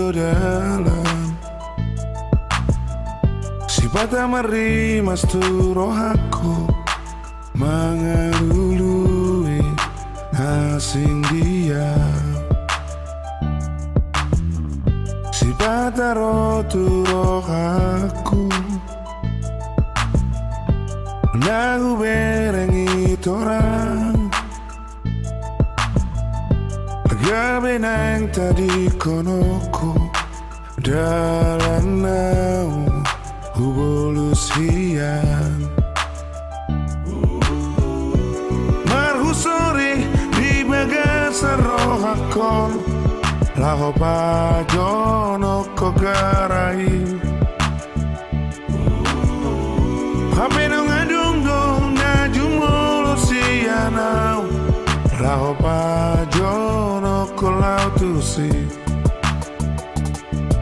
dalam sifat marimas tu rohaku mengarului asing dia sifat tu rohaku nagu berengi torang gabe nang tadi konoku dalam nau hubolus hiang marhusori di bagasar rohakon laho pajono kogarai Hape nung adunggo na jumulo siyanau laho pajono kolau tusi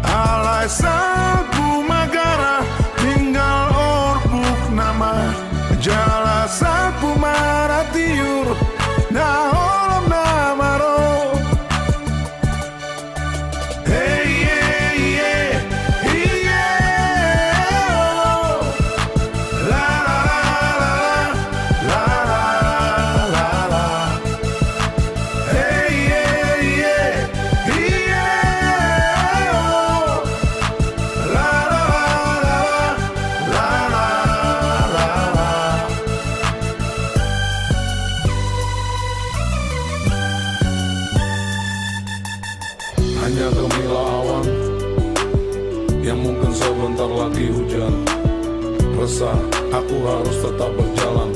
alai sapu magara tinggal orbuk nama jala sapu maratiur na holom namaro hanya gemilang awan yang mungkin sebentar lagi hujan. Resah, aku harus tetap berjalan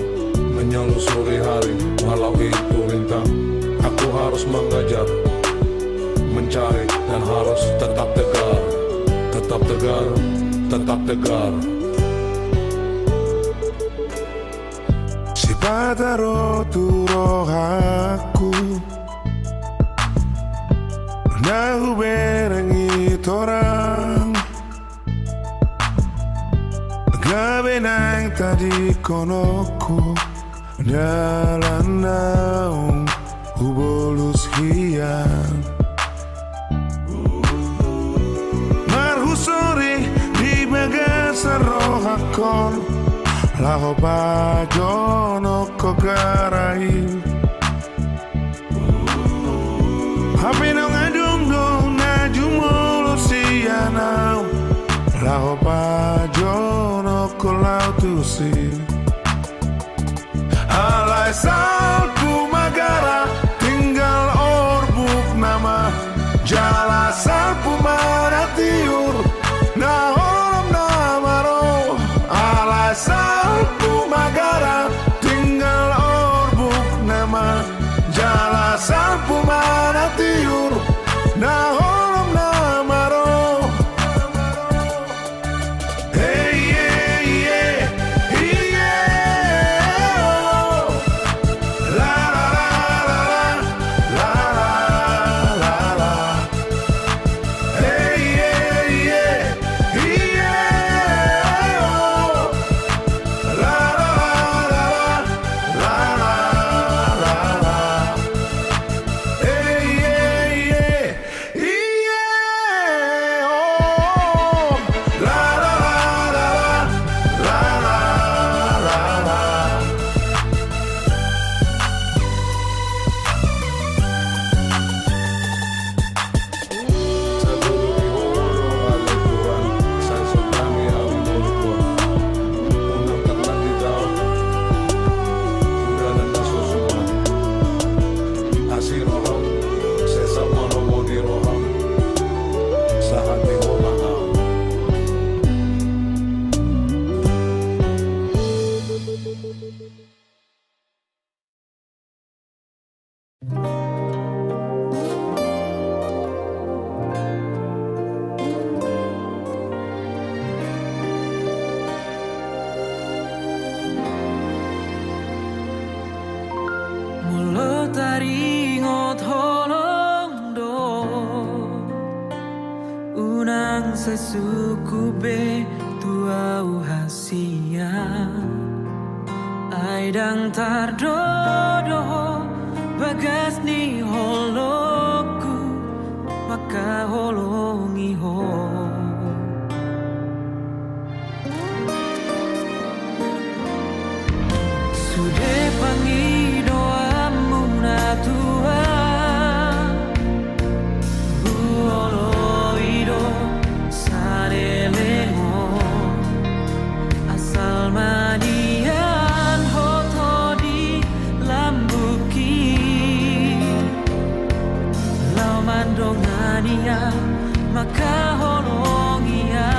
menyelusuri hari, walau itu rintang. Aku harus mengejar, mencari, dan harus tetap tegar. Tetap tegar, tetap tegar. Sifat tu rohaku Nahu berengi torang gabe nang tadi konoku dalam naung hubolus hiang marhusori di bagasar rohakon laho pajono kogarai Hape nung adunggo na jumulo siyanau laho pajono kolau tusi alai salpu magara tinggal orbuk nama jala salpu maratiur na holom namaro alai salpu magara tinggal orbuk nama jala salpu maratiur na holom namaro sesuku be tuau hasia aidang tardodo bagas ni holoku makaholongi ho. Sude pangi doamu na Tuhan, buolo ido sarelengo asal manian hoto di lambuki lau mandongania makaholongia.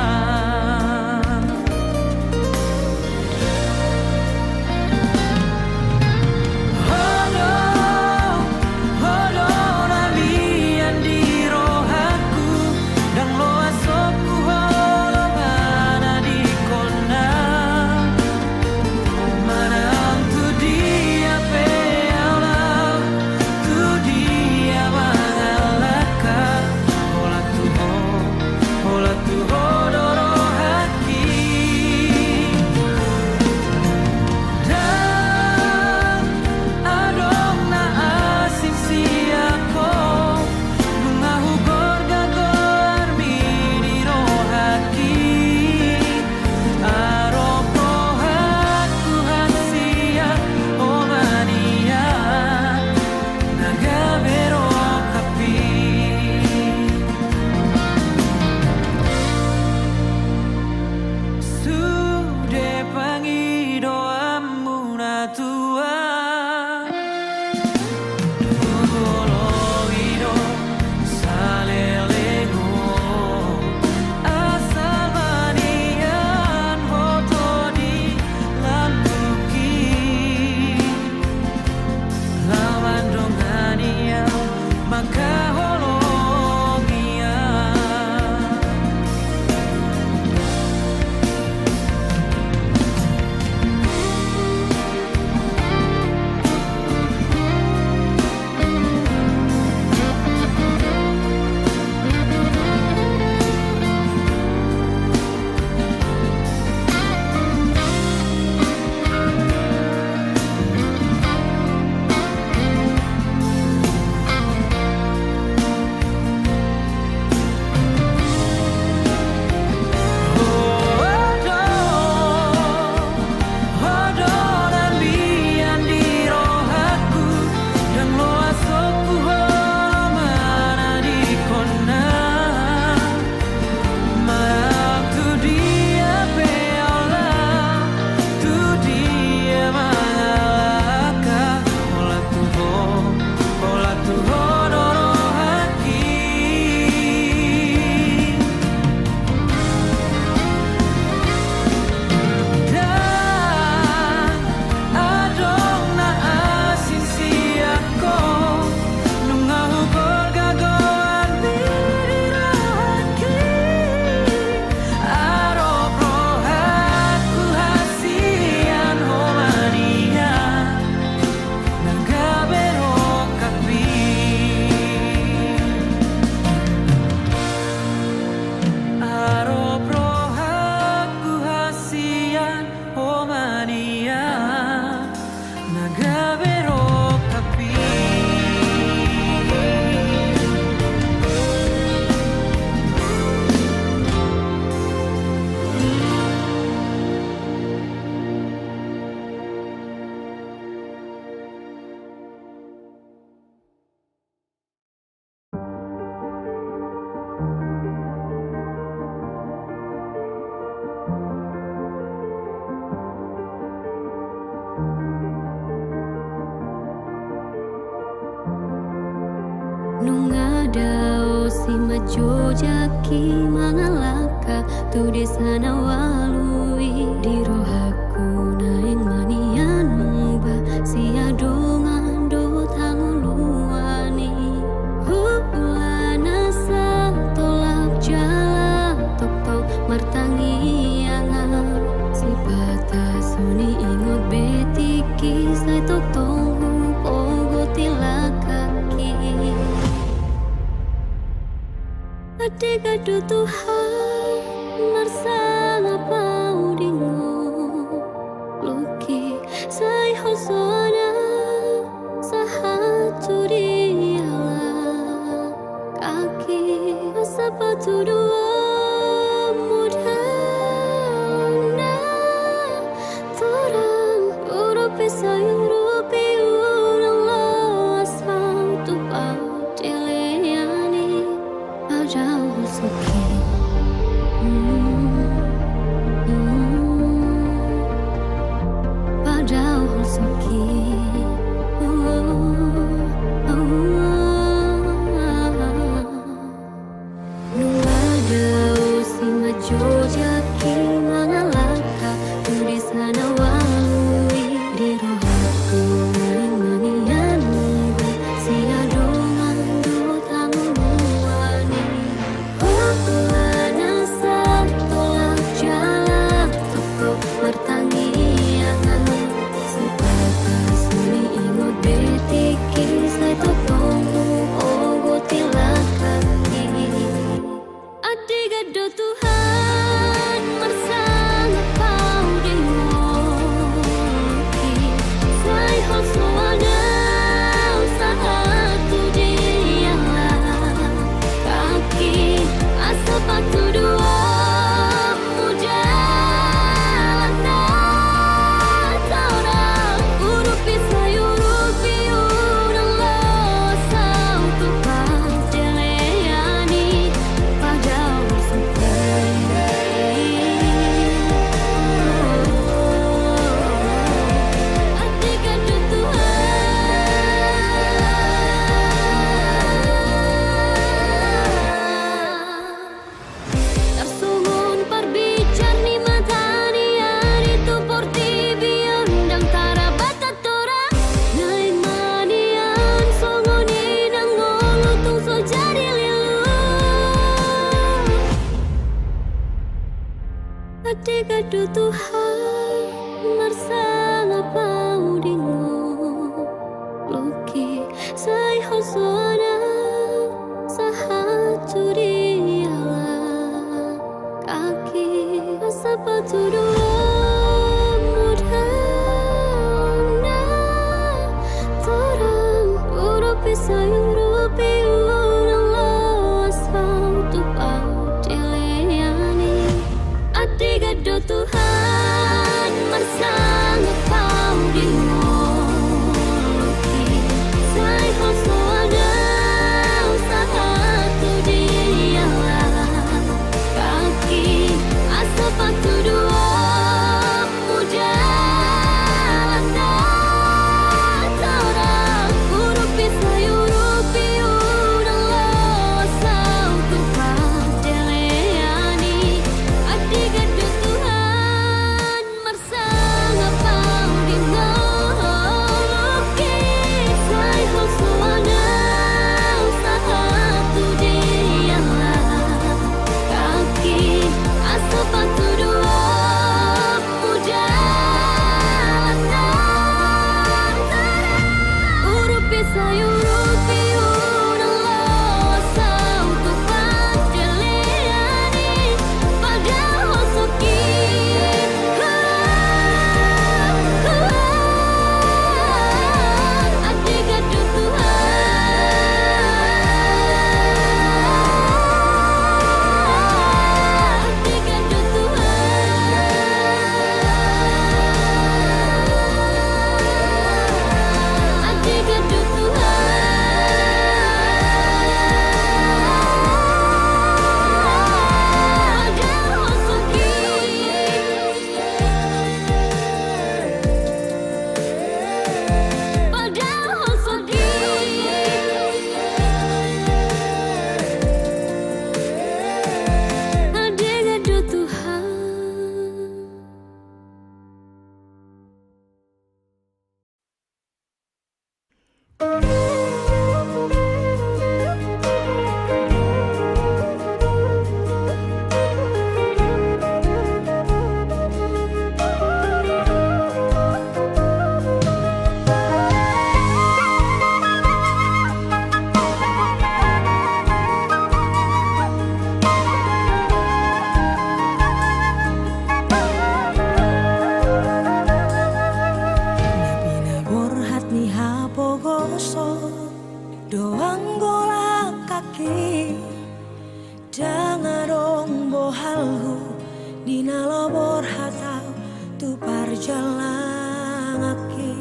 Nungadao si majojaki mangalaka tu desa nawalui di rohaku naing manian muba si adongan do tanguluani hulana sa tolak jala toktok martangiangan si bata suni ingot betiki sai toktong ogo tilakaki Adega do Tuhan marsala paudingo Luki sai hosona sahatu diala kaki sayurupi urang lo asfalto pautiliani Pajau suki Pajau suki Jojaki mangalangkah di sana walui di rohaku maniani siadongan dutang muani Waktuana tolak jalan toko pertanian supaya suni ingot betiki saya tokomu ogo tilakani Adiga do Tuhan mersang kau di moki Sai hal soalnya satu dialah kaki asal patu dua mujalan orang urupi sayurupi urang lo sautu pajeleani pajau Tersungun perbicar ni matani hari tu porti biondang tarabatat tora Naik manian songoni nang ngolutung so jadi lilu Adika do Tuhan mersang apau dingo Luki sai hosona sahatu dialah kaki sepatu dua mudana torang urupi sayurupi urang lo asfalto pautiliani Adiga do Tuhan mersang apau dingo Luki sai hosoana sahatu dialah kaki asal patu dua mujalan orang urupi sayurupi urang lo sautu pajeleani Adiga do Tuhan mersang apau dingo Luki sai hosoana sahatu dialah kaki asal patu dua mujalan urupi sayurupi urang lo sautu pajeleani pajau hosoki Adiga do Adiga do Adiga do Pajau hosoki Pajau hosoki Adiga do Tuhan Nabila borhat ni hapogoso doang golak kaki jangarong bohalhu dinalo borhatau tu parjalan aki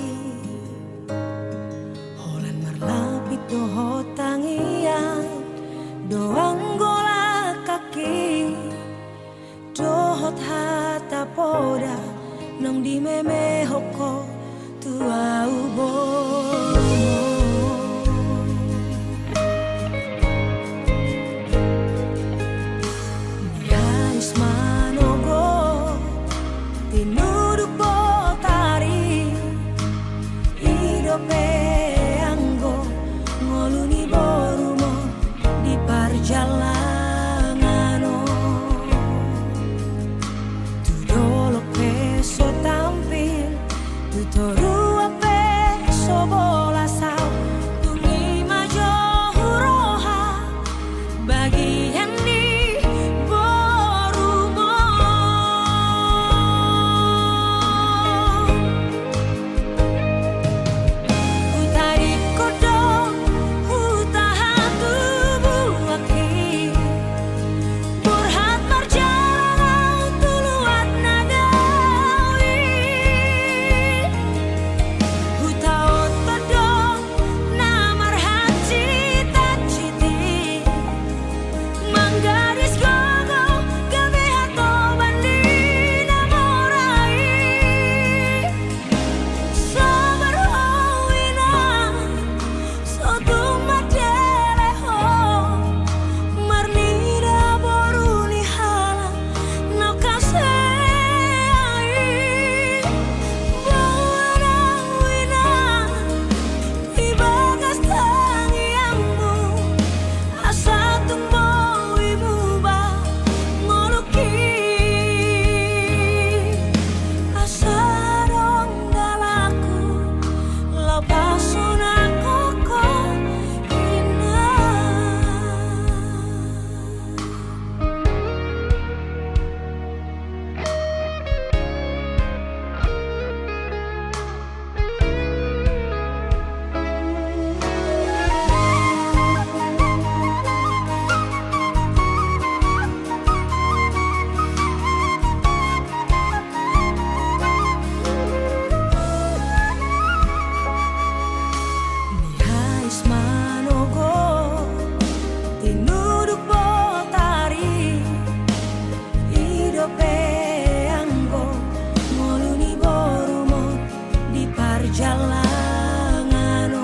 perjalanan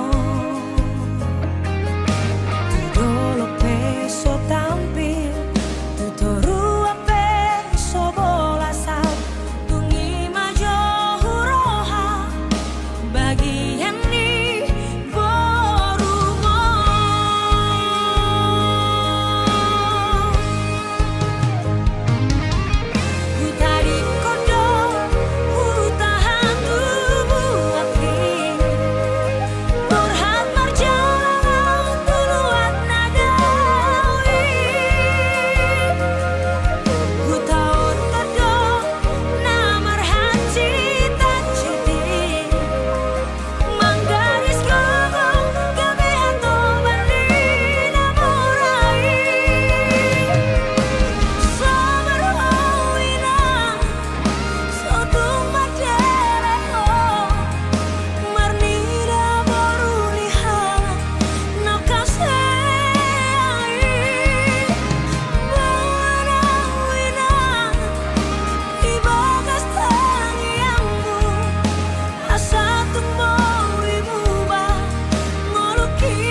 Tudolo peso tampil Tutoru peso bola sal Tungi majo huroha Bagian ni borumo Hutari kodo Hutahan tubuh aki Burhat marjalan Tuluan nagawi Hutaut kodo Namar haji tak cuti Manggaris gogong Gabi atau bali namurai Sabaruawina Sotung madereho Marnida baru lihala Nakasei Bawarawina Ibagas tangiangmu Asa tumbuh ibuba Moluki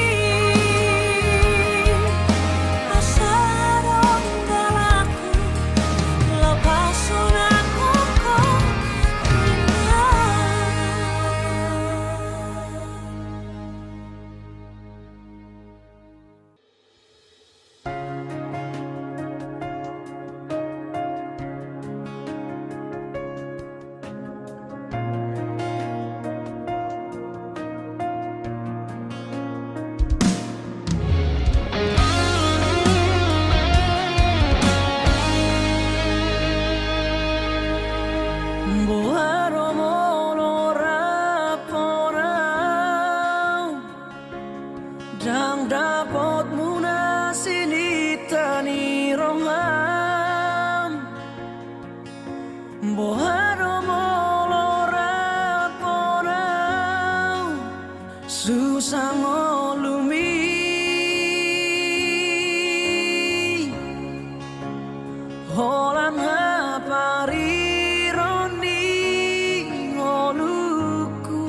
Asa donggalaku Lepas aku kau Boharo molora porau Dang dapat munasini tani roham Boharo molora porau Susah ngolumi Holan hapari roni ngoluku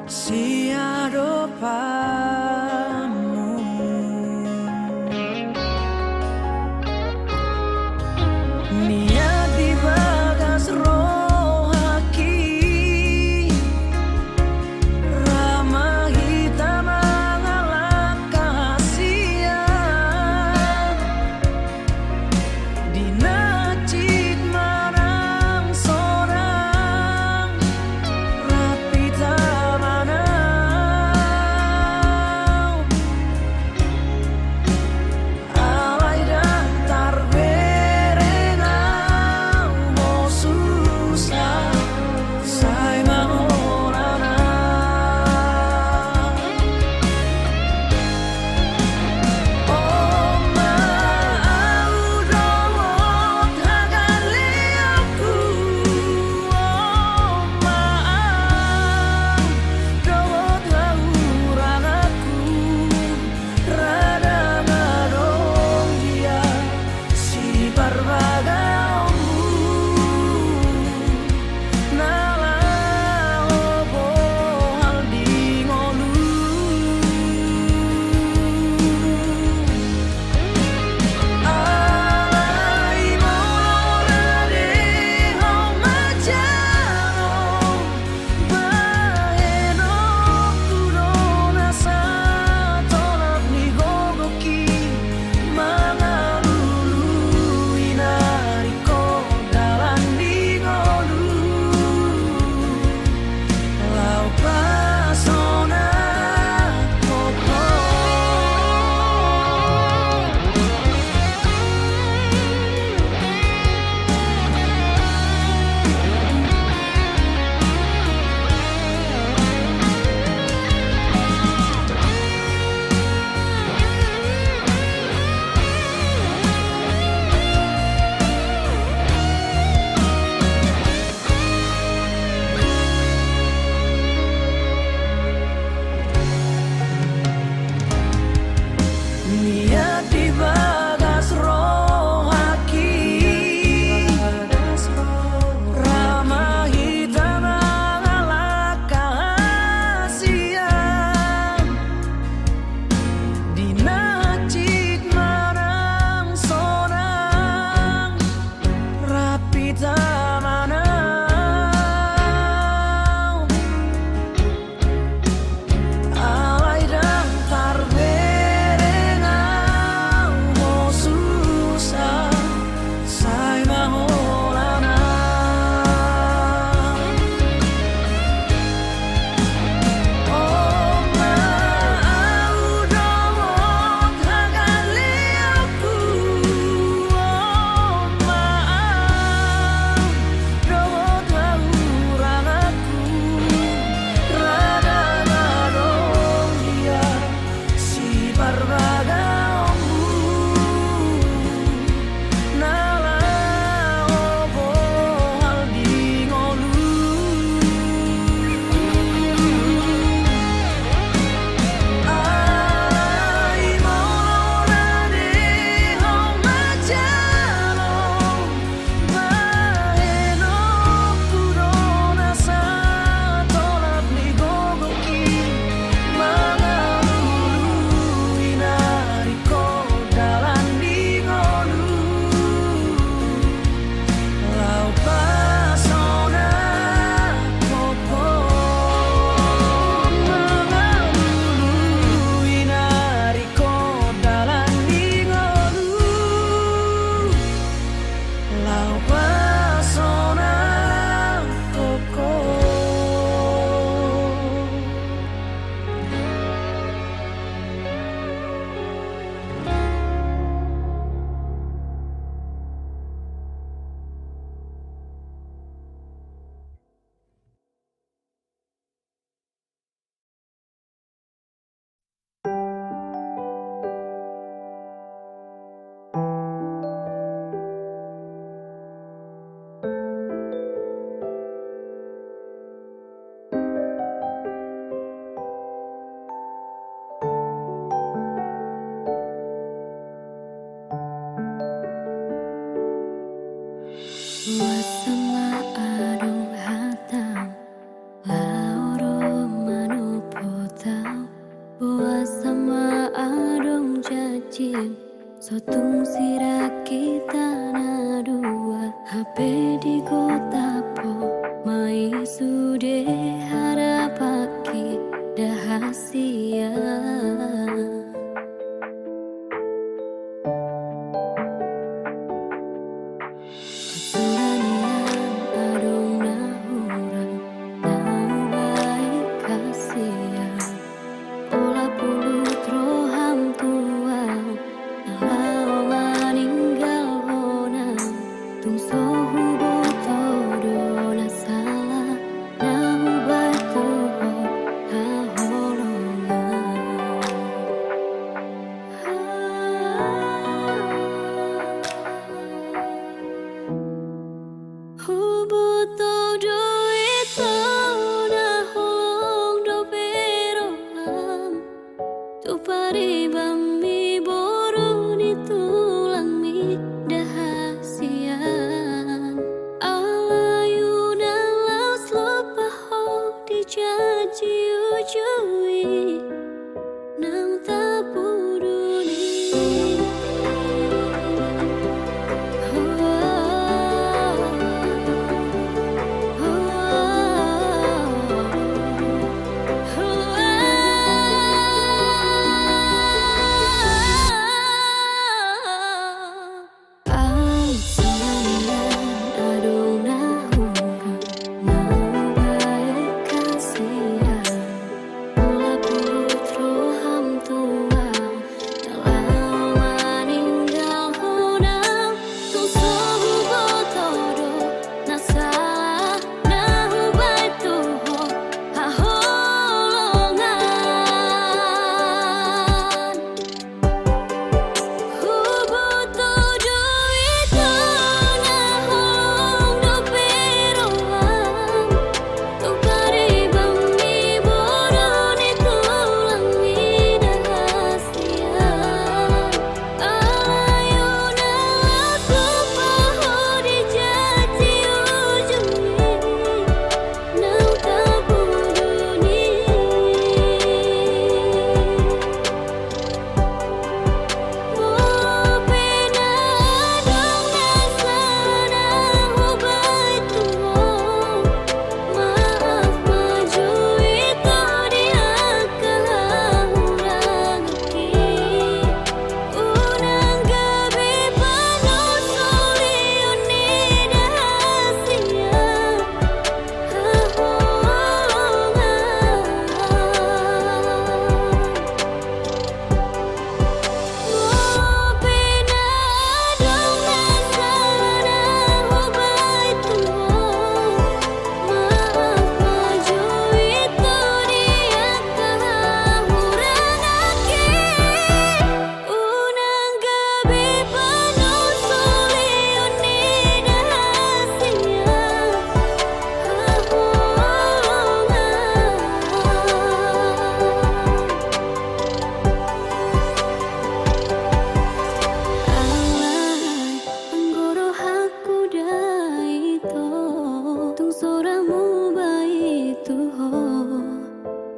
siado pamu Niat di bagas rohaki Ramah hitam mengalak kasihan Di najid marang sorang Rapi tamana Sotung sira kita na dua HP di kota po mai sude harapaki dahasia Kesunanian adong nahurang nau baik kasihan Ola pulut roham tuang Nalau maninggal honang Tung sohu botodo na salah Nahu baik tuho haholongan Hubotodo ito na holong do peroham Tu paribami boru ni tulang mi dahasian Alayuna laus lopaho dijaji ujui Nang tapuduni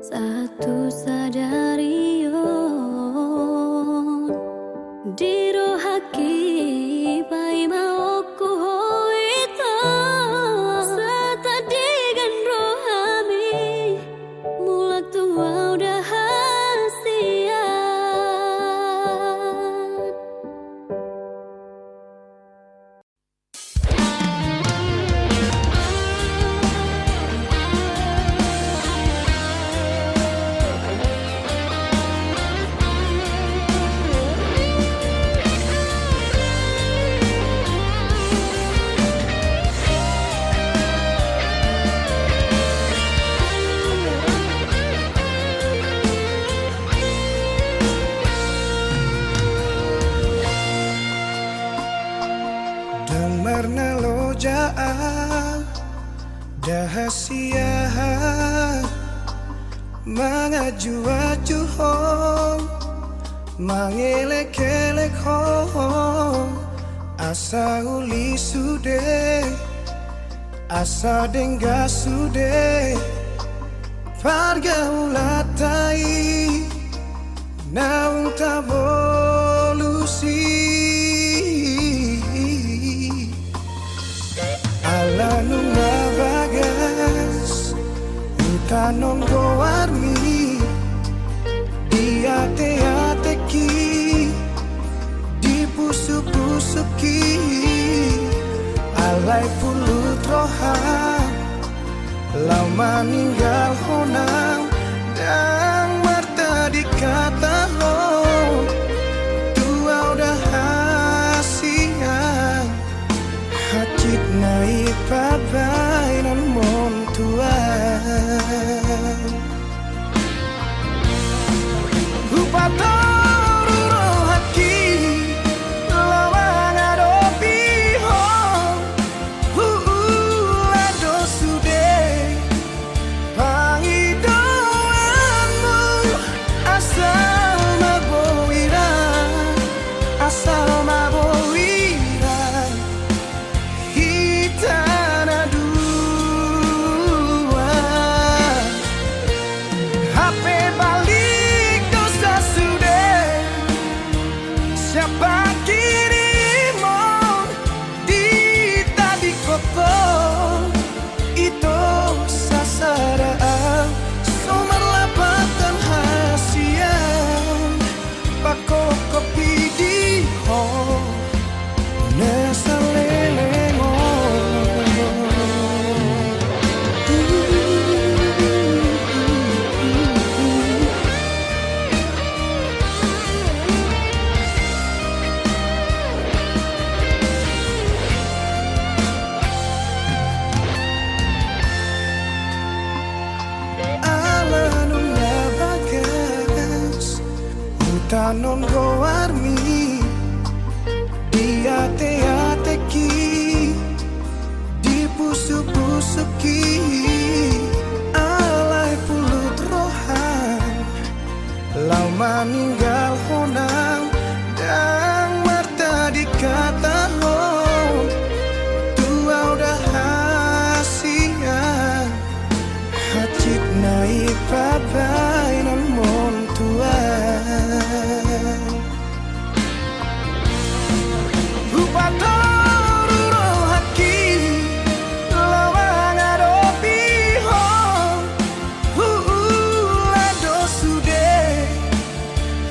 Satu sadarion Diro haki pai mauku hoito Satadigan rohami Mulak tua udah hasian Dengarna lojaan dahasia mangaju-aju hong mangelek-elek hong asa uli sude asa dengga sude pergaulatai naung tabolusi non guarmi di ate-ateki, di pusuk-pusuki, alai pulut roham, lau meninggal honang, dan marta dikata ho, tua udah hasian, hacit naik pabai non mon tuan. Upatoru rohaki, lawang adopi ho, ado sude, pangidoanmu, asal maboira, asal maboira, hitana dua, HP balik dosa sudah, siapa kirimu di tadi koko, itu sasaraan, sumber lapatan hasian, pako kopi di ho, nesa lelengo. Alanungnya bagas, hutan non goarmi, di ate-ateki, di pusuk-pusuki, alai pulut rohan, lau meninggal honang, dan marta dikata ho, tua udah hasian, hacit naik pabai non mon tuan. Upatoru rohaki, lawang adopi ho, ado sude,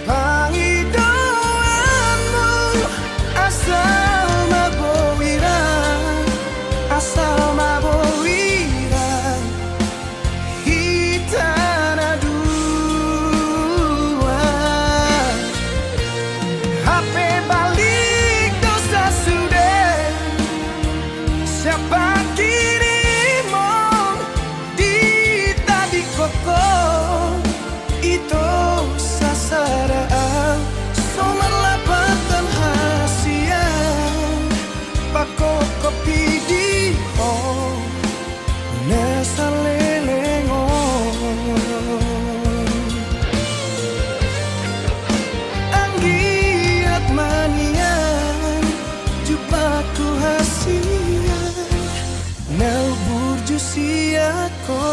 pangidoanmu, asal maboira, asal maboira, hitana dua, HP balik dosa sudah, siapa kirimu di tadi koko, itu sasaraan, sumber lapatan hasian, pako kopi di ho, nesa lelengo. Anggiat manian, jupaku hasian, nau burju siako.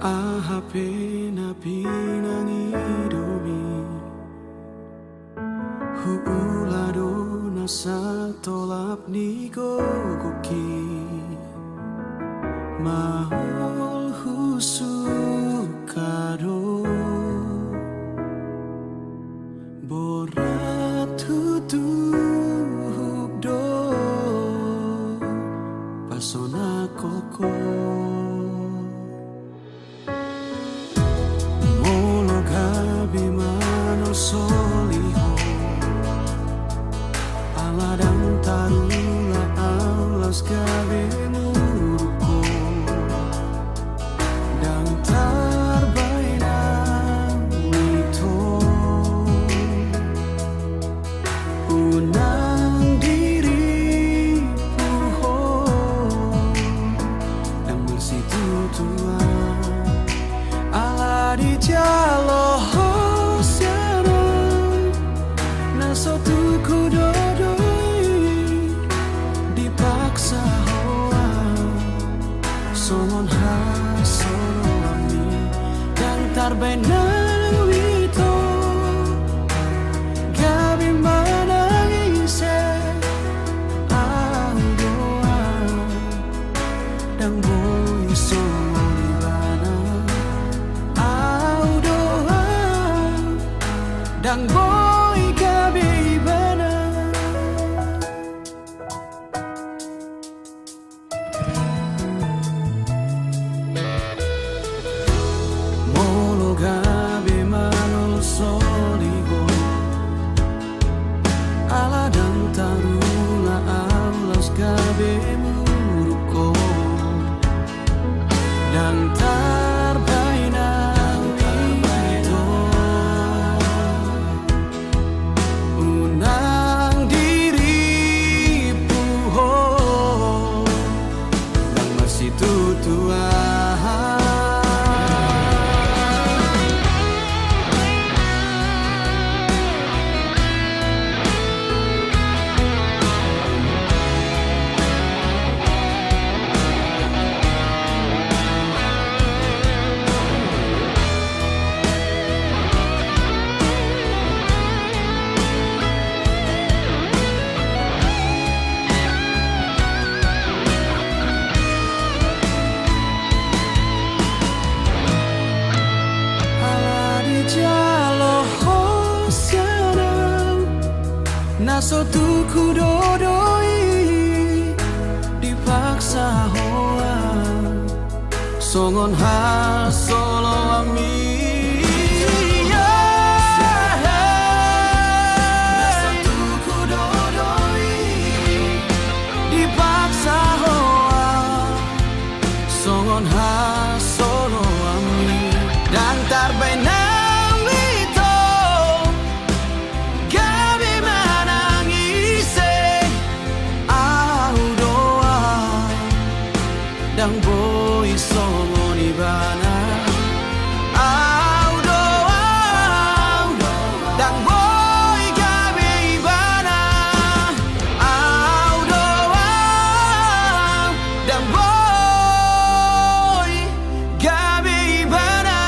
Ahapena pinang idomi, huulado nasa tolap ni gogoki, mahol husukado, borat hutubdo, pasona koko. Bimano soliho, aladang tarula alas gabe muruko, masih tutua ala di jalo siara naso tuku dodoi dipaksa hoa somon hasono ami yang tarbenang wito gabi manangise doa dan boy somon ibana doa dan boy gabi ibana molo gabi manol soligo ala dan taruna alas gabi muruko dan tarbainang itu unang diri puho dan masih tutua naso tuku dodoi dipaksa hoa songon hasolo ami naso tuku dodoi dipaksa hoa songon hasolo ami dan tarbenang dan boy somon ibana doa dan boy gabe ibana doa dan boy gabe ibana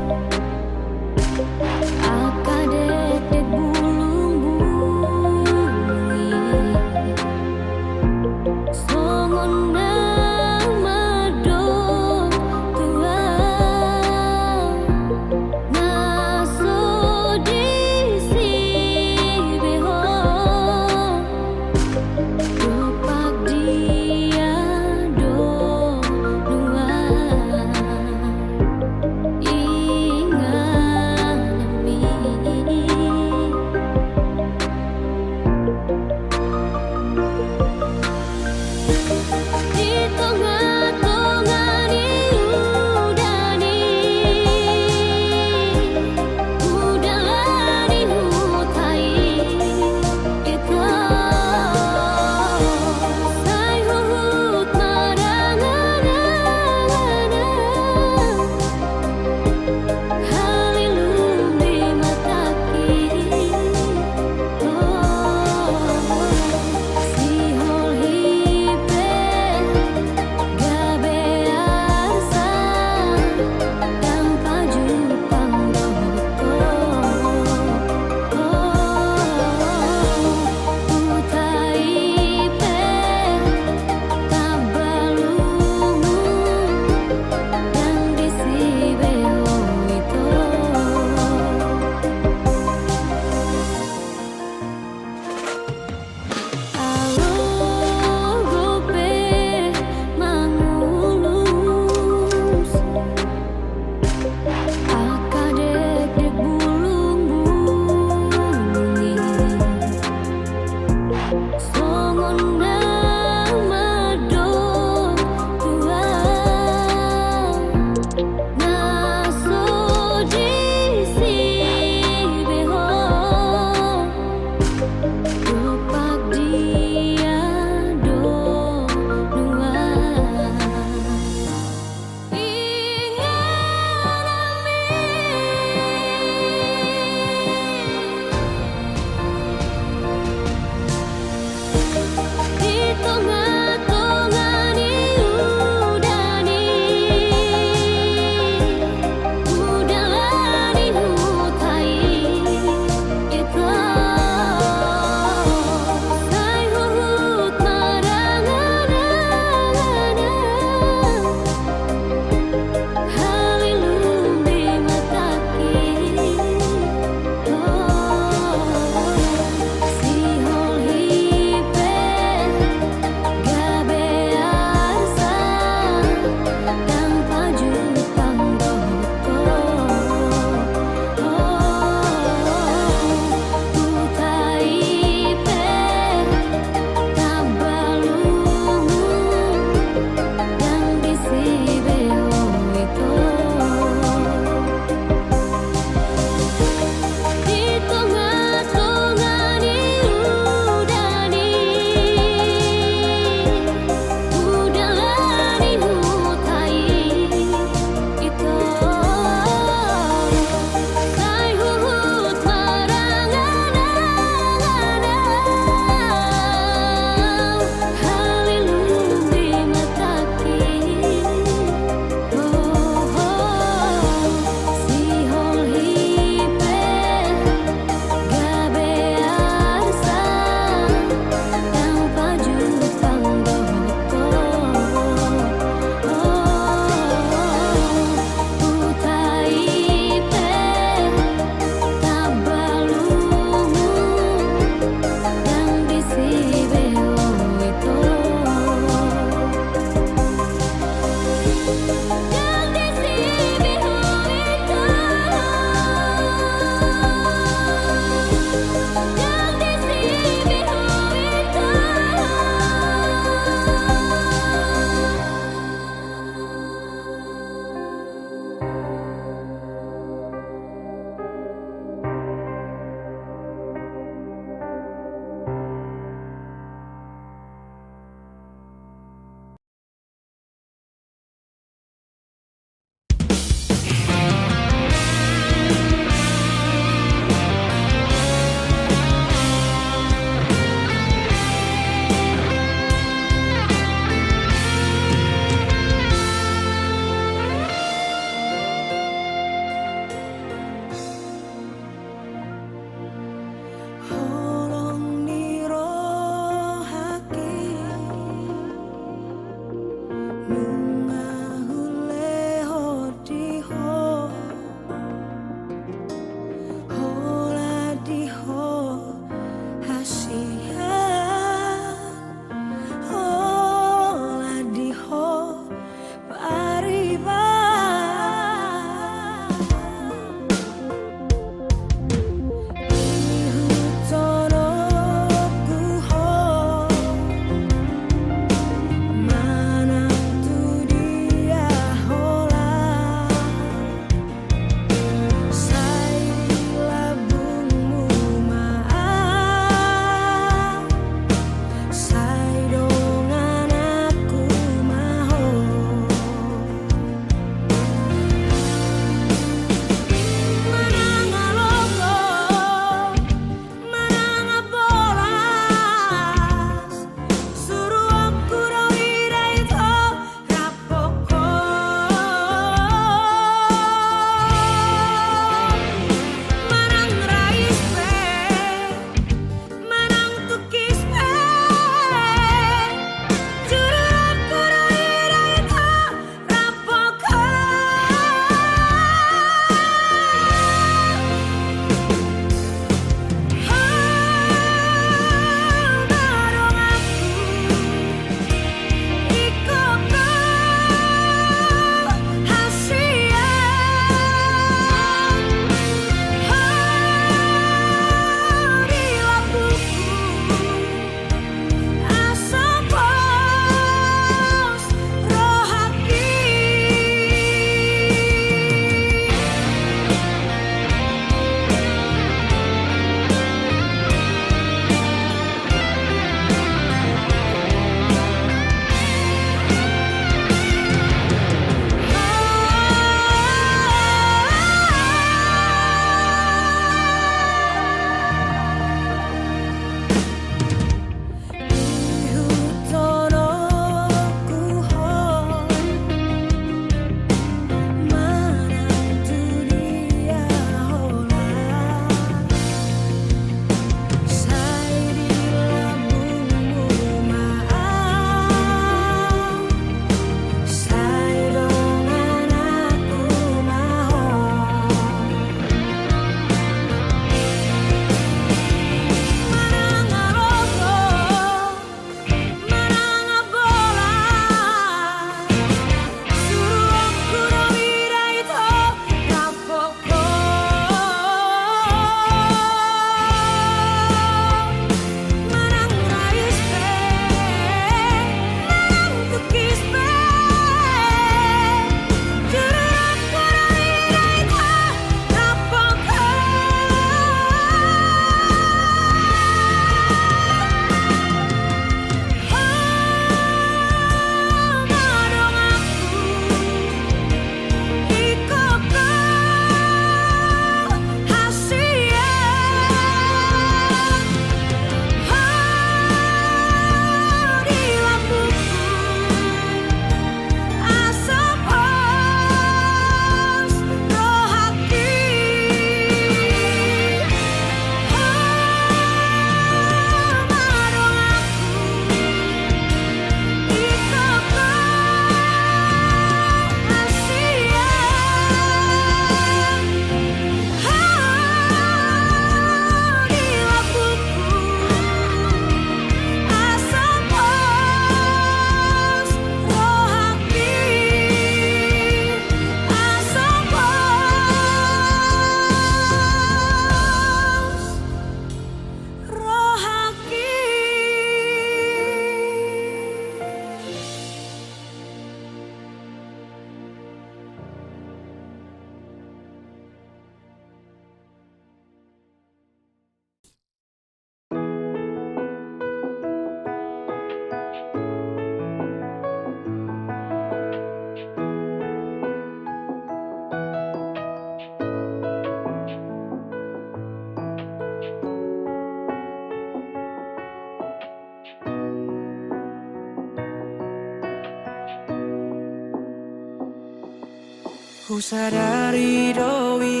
Ku sadari doi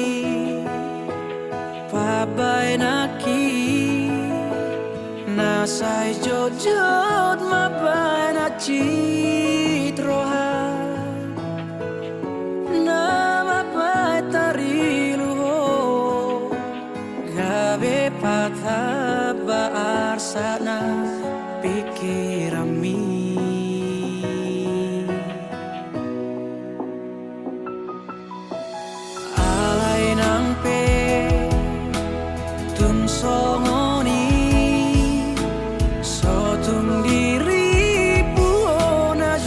pabai naki nasai jojot mabai na citroha nama pai tariluho gabe patah baar sana pikirami. Songoni sotung diri buona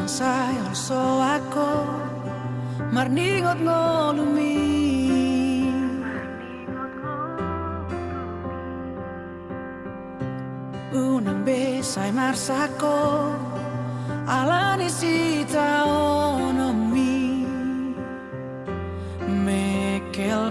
sayang so ako marningot ngolumi unang besay marsako alani si taonomi mekel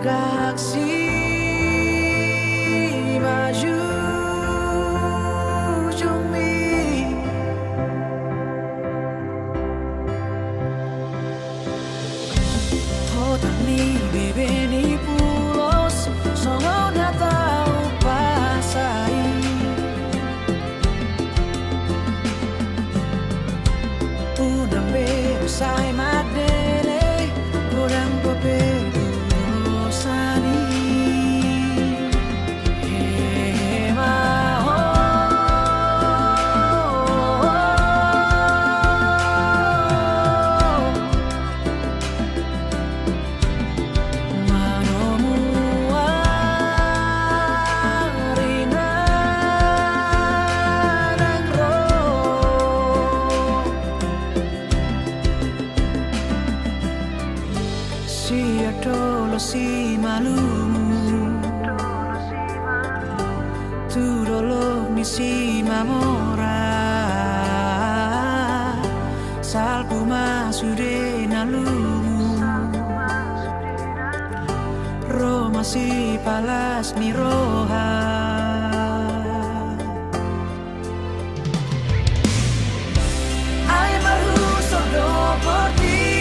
gaksi baju cumi hotan ni bebe ni pulos songo na tau pasai unang be usai madele kurang pepe si adolo si malumu tu dolo mi si mamora salpu masude nalumu Roma si palas mi roha ay maruso do por ti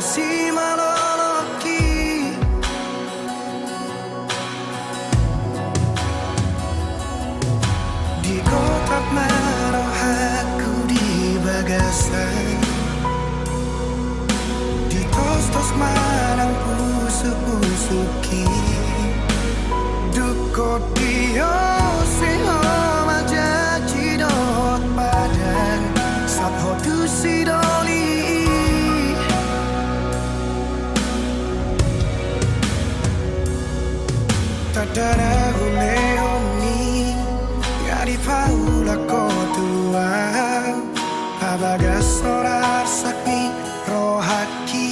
si maloloki di kotak maroh aku di bagasan di tos-tos marang pusuk-pusuki dukot dio seho majaji dot padan sapho tu sidoli tadara hulehoni ngari paula kotua pabagas sorar sakni rohaki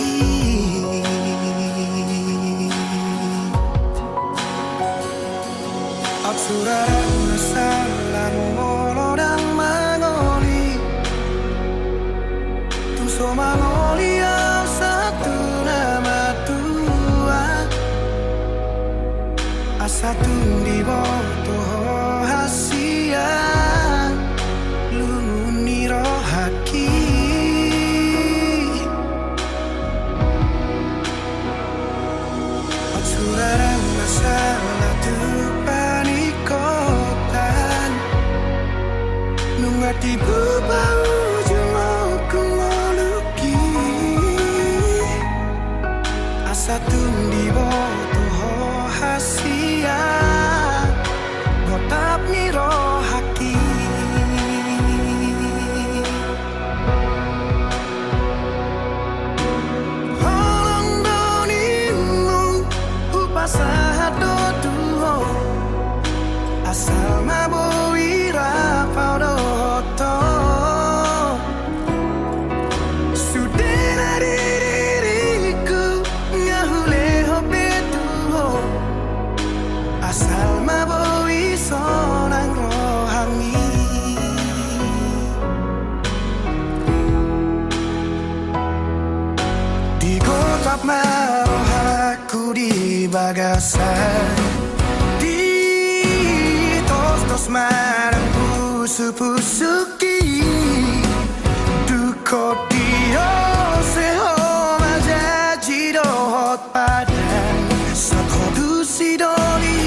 Atsurarang masalah molo dan mangoli Tuso mangoli yang satu nama tua Asatu di boto hasia Lumuni rohaki Atsurarang masalah Nungati bebau jumau kumoluki Asa tundi boto hasia Botap ni rohaki Holong donimu Upasahat doduho Asal maboi rapau doto Sudena diriku Ngahuleho betuho Asal maboi sonang rohani Di kotak maroh aku di bagasan marang pusu-pusuki Dukot dio seho majaji dohot padan Sakho du sidoli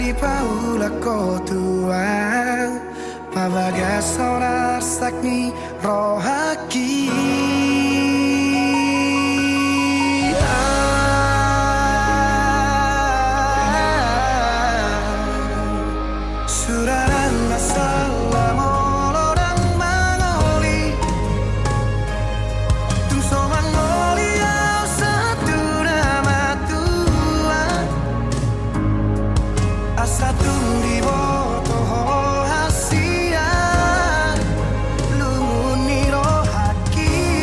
Di paula kotua Pabagas sonar sakni rohaki Suraran masalah molo dan mangoli Tungso mangoli yang satu nama tua Asatu di boto hasia Lumuni rohaki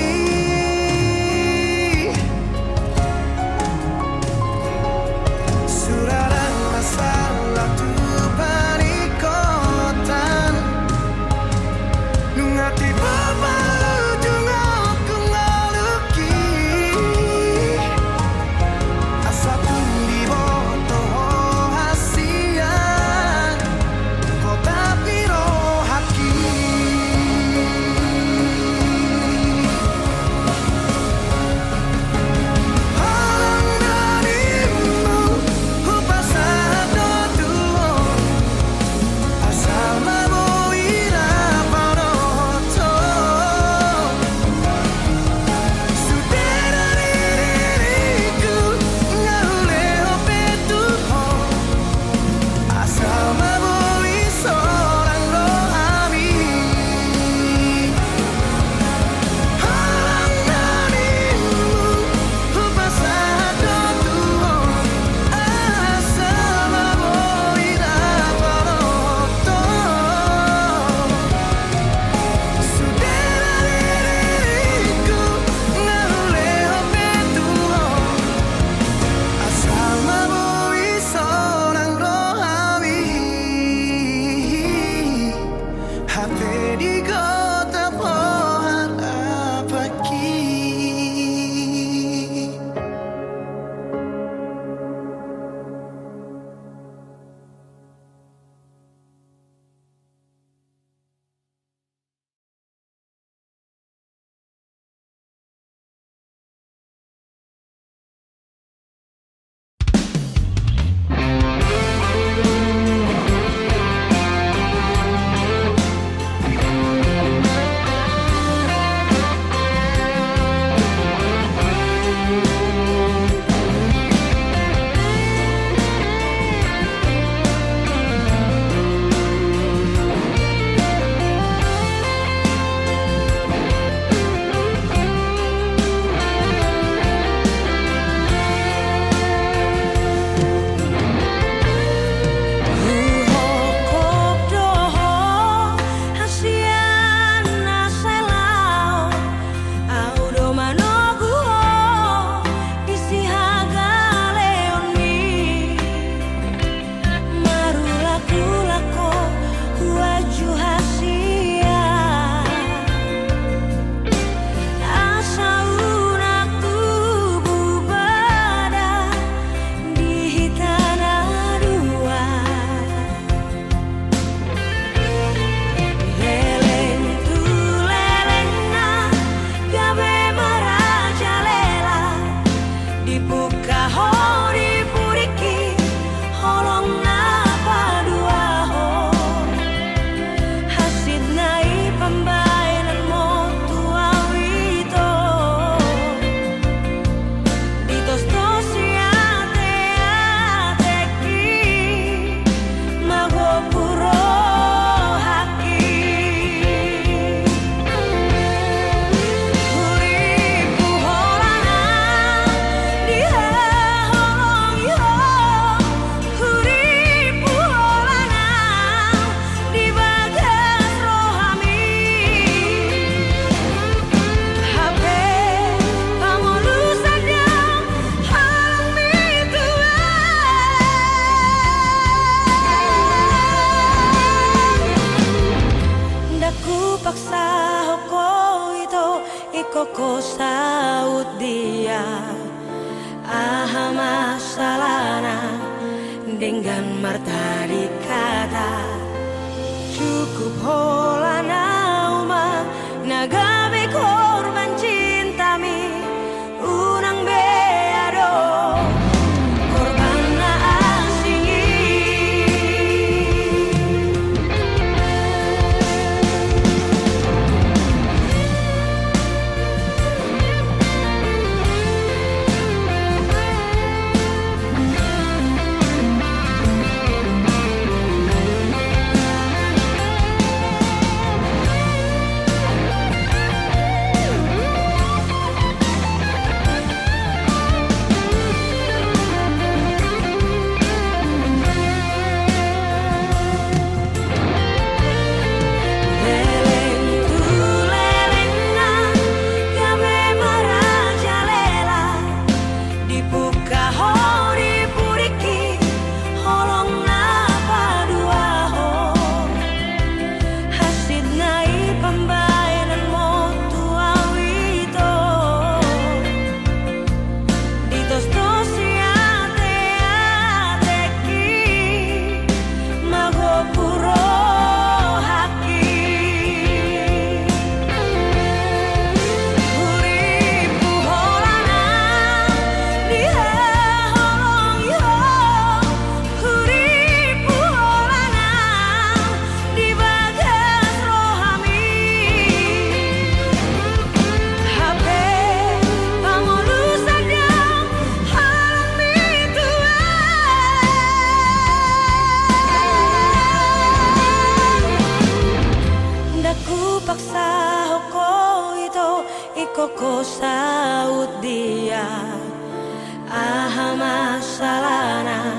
koko saut dia aha masalahna dengan marta dikata cukup holana uma nagabe korban cintami unang beado korban na asingi paksa hoko itu ikoko saut dia aha masalahna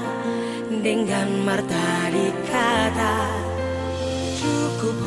dengan marta dikata cukup